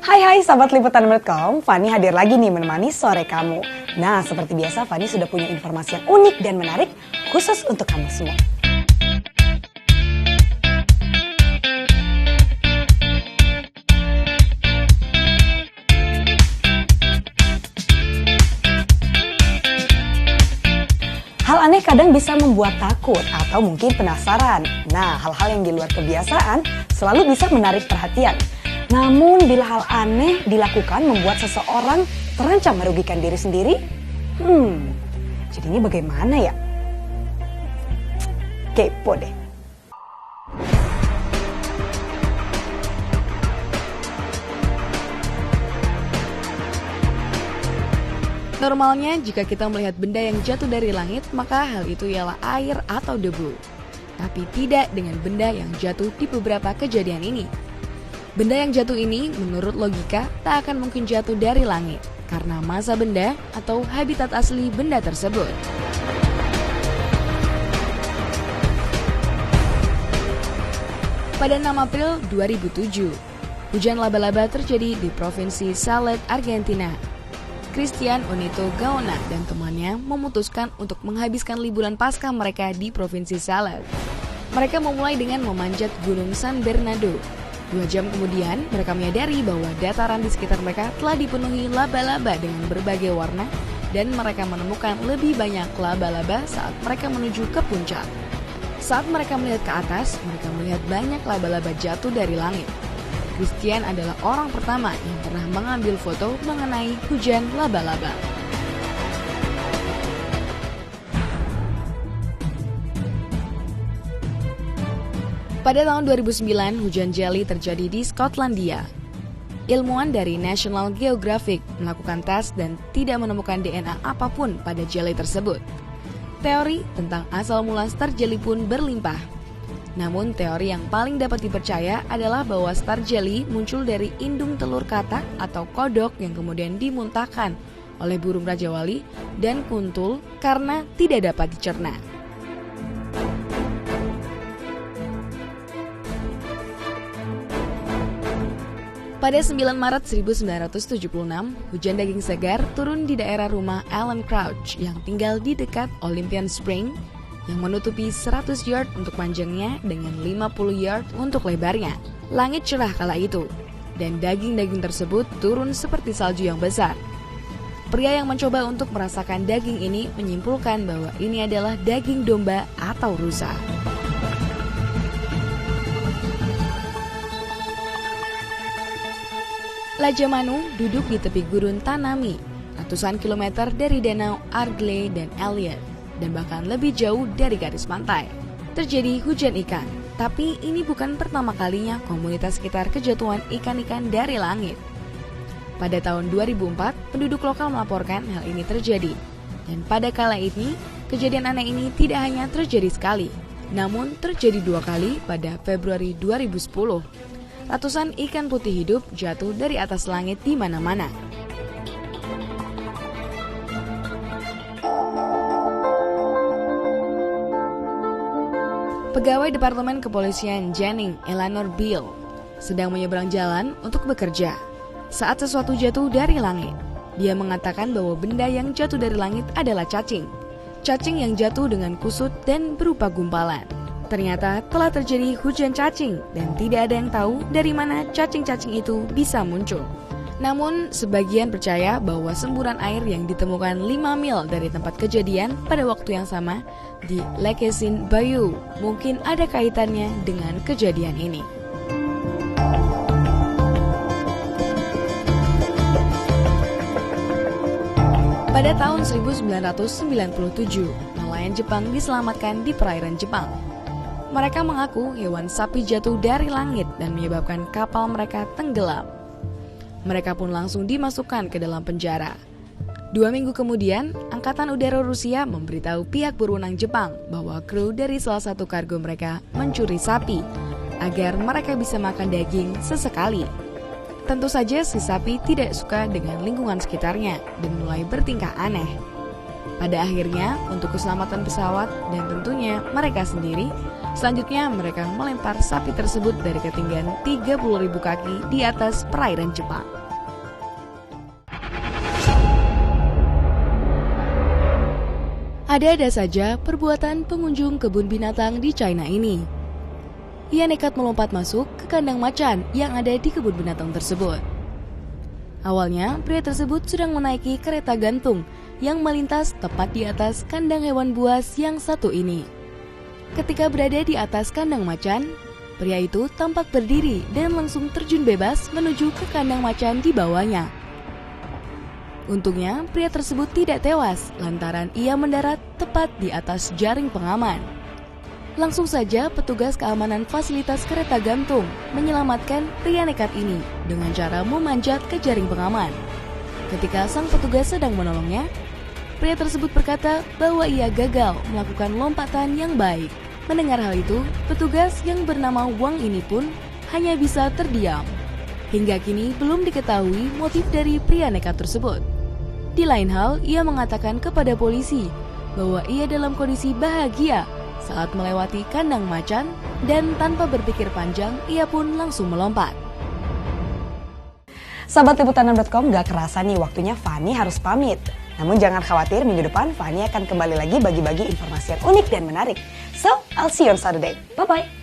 Hai sahabat liputan.com, Fani hadir lagi nih menemani sore kamu. Nah, seperti biasa Fani sudah punya informasi yang unik dan menarik khusus untuk kamu semua. Hal aneh kadang bisa membuat takut atau mungkin penasaran. Nah, hal-hal yang di luar kebiasaan selalu bisa menarik perhatian. Namun, bila hal aneh dilakukan membuat seseorang terancam merugikan diri sendiri, jadinya bagaimana ya? Kepo deh. Normalnya, jika kita melihat benda yang jatuh dari langit, maka hal itu ialah air atau debu. Tapi tidak dengan benda yang jatuh di beberapa kejadian ini. Benda yang jatuh ini, menurut logika, tak akan mungkin jatuh dari langit, karena massa benda atau habitat asli benda tersebut. Pada 6 April 2007, hujan laba-laba terjadi di Provinsi Saled, Argentina. Christian Onito Gaona dan temannya memutuskan untuk menghabiskan liburan pasca mereka di Provinsi Saled. Mereka memulai dengan memanjat Gunung San Bernardo. 2 jam kemudian, mereka menyadari bahwa dataran di sekitar mereka telah dipenuhi laba-laba dengan berbagai warna dan mereka menemukan lebih banyak laba-laba saat mereka menuju ke puncak. Saat mereka melihat ke atas, mereka melihat banyak laba-laba jatuh dari langit. Christian adalah orang pertama yang pernah mengambil foto mengenai hujan laba-laba. Pada tahun 2009, hujan jelly terjadi di Skotlandia. Ilmuwan dari National Geographic melakukan tes dan tidak menemukan DNA apapun pada jelly tersebut. Teori tentang asal mula star jelly pun berlimpah. Namun teori yang paling dapat dipercaya adalah bahwa star jelly muncul dari indung telur katak atau kodok yang kemudian dimuntahkan oleh burung Raja Wali dan kuntul karena tidak dapat dicerna. Pada 9 Maret 1976, hujan daging segar turun di daerah rumah Alan Crouch yang tinggal di dekat Olympian Spring yang menutupi 100 yard untuk panjangnya dengan 50 yard untuk lebarnya. Langit cerah kala itu, dan daging-daging tersebut turun seperti salju yang besar. Pria yang mencoba untuk merasakan daging ini menyimpulkan bahwa ini adalah daging domba atau rusa. Raja Manu duduk di tepi gurun Tanami, ratusan kilometer dari danau Arglay dan Elliot, dan bahkan lebih jauh dari garis pantai. Terjadi hujan ikan, tapi ini bukan pertama kalinya komunitas sekitar kejatuhan ikan-ikan dari langit. Pada tahun 2004, penduduk lokal melaporkan hal ini terjadi. Dan pada kala ini, kejadian aneh ini tidak hanya terjadi sekali, namun terjadi 2 kali pada Februari 2010. Ratusan ikan putih hidup jatuh dari atas langit di mana-mana. Pegawai Departemen Kepolisian Jennings Eleanor Beale sedang menyeberang jalan untuk bekerja saat sesuatu jatuh dari langit. Dia mengatakan bahwa benda yang jatuh dari langit adalah cacing. Cacing yang jatuh dengan kusut dan berupa gumpalan. Ternyata telah terjadi hujan cacing dan tidak ada yang tahu dari mana cacing-cacing itu bisa muncul. Namun, sebagian percaya bahwa semburan air yang ditemukan 5 mil dari tempat kejadian pada waktu yang sama di Lakesin Bayou mungkin ada kaitannya dengan kejadian ini. Pada tahun 1997, nelayan Jepang diselamatkan di perairan Jepang. Mereka mengaku hewan sapi jatuh dari langit dan menyebabkan kapal mereka tenggelam. Mereka pun langsung dimasukkan ke dalam penjara. 2 minggu kemudian, Angkatan Udara Rusia memberitahu pihak berwenang Jepang bahwa kru dari salah satu kargo mereka mencuri sapi agar mereka bisa makan daging sesekali. Tentu saja si sapi tidak suka dengan lingkungan sekitarnya dan mulai bertingkah aneh. Pada akhirnya, untuk keselamatan pesawat dan tentunya mereka sendiri, selanjutnya mereka melempar sapi tersebut dari ketinggian 30.000 kaki di atas perairan Jepang. Ada-ada saja perbuatan pengunjung kebun binatang di China ini. Ia nekat melompat masuk ke kandang macan yang ada di kebun binatang tersebut. Awalnya, pria tersebut sedang menaiki kereta gantung yang melintas tepat di atas kandang hewan buas yang satu ini. Ketika berada di atas kandang macan, pria itu tampak berdiri dan langsung terjun bebas menuju ke kandang macan di bawahnya. Untungnya, pria tersebut tidak tewas lantaran ia mendarat tepat di atas jaring pengaman. Langsung saja petugas keamanan fasilitas kereta gantung menyelamatkan pria nekat ini dengan cara memanjat ke jaring pengaman. Ketika sang petugas sedang menolongnya, pria tersebut berkata bahwa ia gagal melakukan lompatan yang baik. Mendengar hal itu, petugas yang bernama Wang ini pun hanya bisa terdiam. Hingga kini belum diketahui motif dari pria nekat tersebut. Di lain hal, ia mengatakan kepada polisi bahwa ia dalam kondisi bahagia saat melewati kandang macan dan tanpa berpikir panjang, ia pun langsung melompat. Sahabat Liputan6.com, gak kerasa nih waktunya Fani harus pamit. Namun jangan khawatir, minggu depan Fani akan kembali lagi bagi-bagi informasi yang unik dan menarik. So, I'll see you on Saturday. Bye-bye.